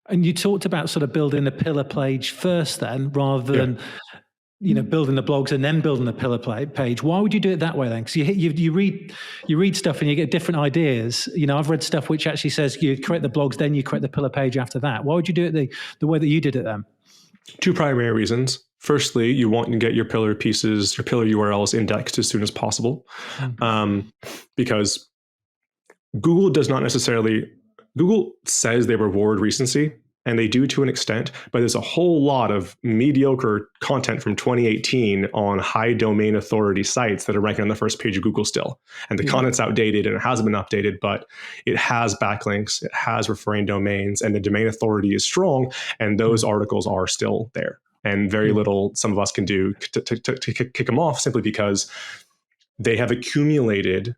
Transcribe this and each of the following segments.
And you talked about sort of building a pillar page first then, rather than, building the blogs and then building a pillar page. Why would you do it that way then? Because you read stuff and you get different ideas. I've read stuff which actually says you create the blogs, then you create the pillar page after that. Why would you do it the way that you did it then? Two primary reasons. Firstly, you want to get your pillar pieces, your pillar URLs indexed as soon as possible, because Google says they reward recency, and they do to an extent, but there's a whole lot of mediocre content from 2018 on high domain authority sites that are ranking on the first page of Google still. And the content's outdated and it hasn't been updated, but it has backlinks, it has referring domains, and the domain authority is strong, and those articles are still there. And very little some of us can do to kick them off, simply because they have accumulated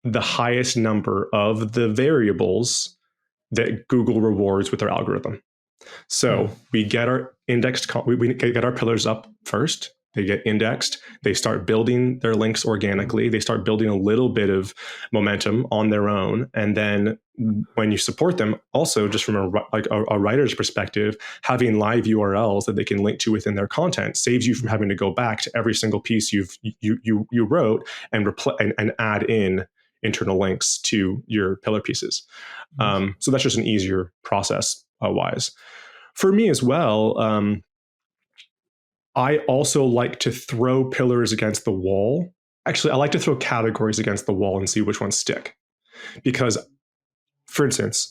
the highest number of the variables that Google rewards with their algorithm. So we get our indexed, we get our pillars up first. They get indexed. They start building their links organically. They start building a little bit of momentum on their own. And then when you support them, also just from a writer's perspective, having live URLs that they can link to within their content saves you from having to go back to every single piece you wrote and add in internal links to your pillar pieces. So that's just an easier process wise. For me as well, I also like to throw pillars against the wall. Actually, I like to throw categories against the wall and see which ones stick. Because, for instance,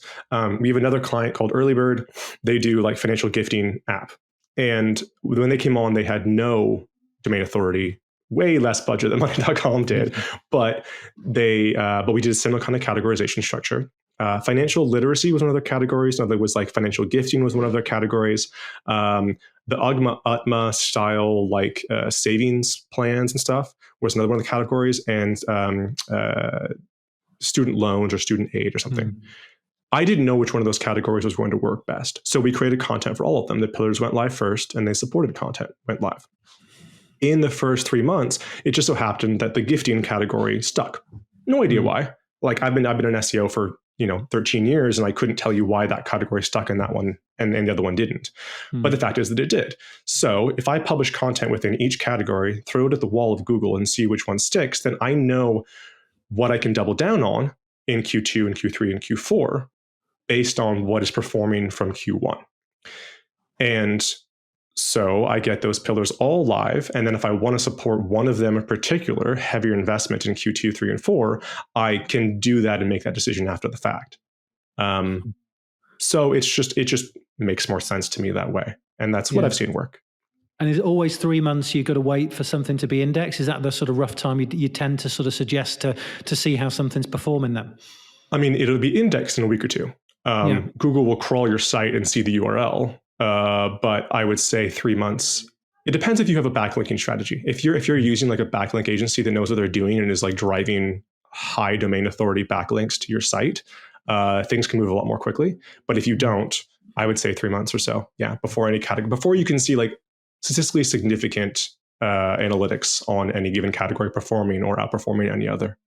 we have another client called Earlybird. They do like financial gifting app. And when they came on, they had no domain authority, way less budget than Monday.com did. But we did a similar kind of categorization structure. Financial literacy was one of their categories. Another was like financial gifting was one of their categories. The UTMA style like savings plans and stuff was another one of the categories, and student loans or student aid or something. I didn't know which one of those categories was going to work best. So we created content for all of them. The pillars went live first, and they supported content went live. In the first 3 months, it just so happened that the gifting category stuck. No idea why. Like I've been an SEO for 13 years, and I couldn't tell you why that category stuck in that one and the other one didn't. But the fact is that it did. So if I publish content within each category, throw it at the wall of Google and see which one sticks, then I know what I can double down on in Q2 and Q3 and Q4 based on what is performing from Q1. And so I get those pillars all live. And then if I want to support one of them in particular, heavier investment in Q2, 3, and 4, I can do that and make that decision after the fact. So it just makes more sense to me that way. And that's what I've seen work. And is it always 3 months you've got to wait for something to be indexed? Is that the sort of rough time you tend to sort of suggest to see how something's performing then? I mean, it'll be indexed in a week or two. Google will crawl your site and see the URL. But I would say 3 months. It depends if you have a backlinking strategy. If you're using like a backlink agency that knows what they're doing and is like driving high domain authority backlinks to your site, things can move a lot more quickly. But if you don't, I would say 3 months or so. Yeah, before you can see like statistically significant analytics on any given category performing or outperforming any other.